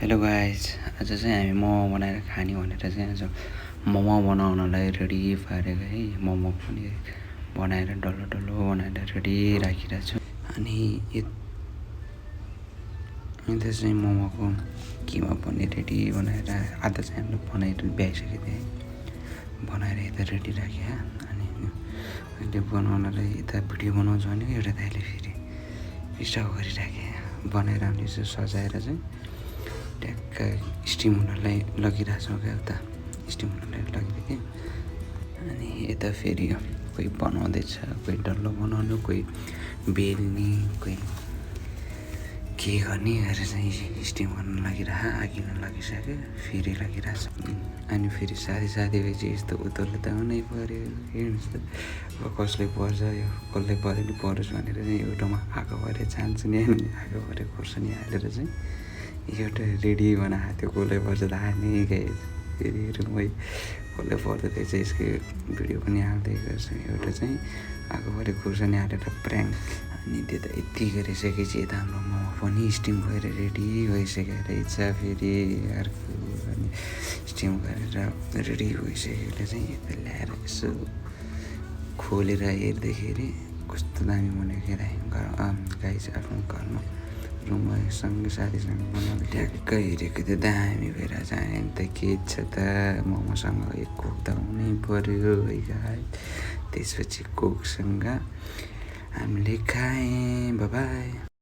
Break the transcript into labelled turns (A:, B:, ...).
A: Hello guys, आज चाहिँ हामी मोमो बनाएर खाने भनेर चाहिँ आज मोमो बनाउनलाई रेडी पारेको है। मोमो पनि बनाएर डल्लो डल्लो बनाएर रेडी राखिरहेको छु। अनि यता चाहिँ मोमोको किमा पनि रेडी बनाएर आधा चाहिँ हामीले बनाएर भ्याइसकेको थिएँ, बनाएर यता रेडी राखेँ। अनि अहिले बनाउनलाई यता भिडियो बनाउँछु भने एउटा दाइले फेरि स्टप गरिराखेँ, बनाएर हामीले सजाएर चाहिँ ट्याक्क स्टिम हुनलाई लगिरहेको छौँ क्या, उता स्टिम हुनलाई लगिदिएको। अनि यता फेरि कोही बनाउँदैछ, कोही डल्लो बनाउनु, कोही बेल्ने, कोही के गर्ने गरेर चाहिँ स्टिम गर्न लागिरह आगिन लागिसक्यो, फेरि लागिरहेछ। अनि फेरि साथी चाहिँ यस्तो उत्तरले त हुनै पऱ्यो हेर्नुहोस् त, अब कसले पर्छ यो, कसले पऱ्यो नि परोस् भनेर चाहिँ एउटामा आगो भरे चाहन्छु नि, अनि आगो भरे खोर्सानी हालेर चाहिँ एउटा रेडी बनाएको थियो। कसले पर्छ त हाल्ने गएँ, फेरि मै कसले पर्दो रहेछ यसको भिडियो पनि हाल्दै गर्छु। एउटा चाहिँ आगो भरे खोर्सानी हालेर प्र्याङ्क। अनि त्यो त यति गरिसकेपछि यता हाम्रो मोमो पनि स्टिम भएर रेडी भइसकेको रहेछ। फेरि अर्को अनि स्टिम गरेर रेडी भइसकेकोले चाहिँ यता ल्याएर यसो खोलेर हेर्दाखेरि कस्तो दामी बनेको घर गाइस, आफ्नो घरमा रुममा सँगै साथीसँग बनाएको ट्याक्क हेरेको त्यो दामी भएर चाहिँ अन्त के छ त, मोमोसँग एक कोक त हुनै पऱ्यो है गाइस। त्यसपछि कोकसँग हामीले खाएँ। बाई।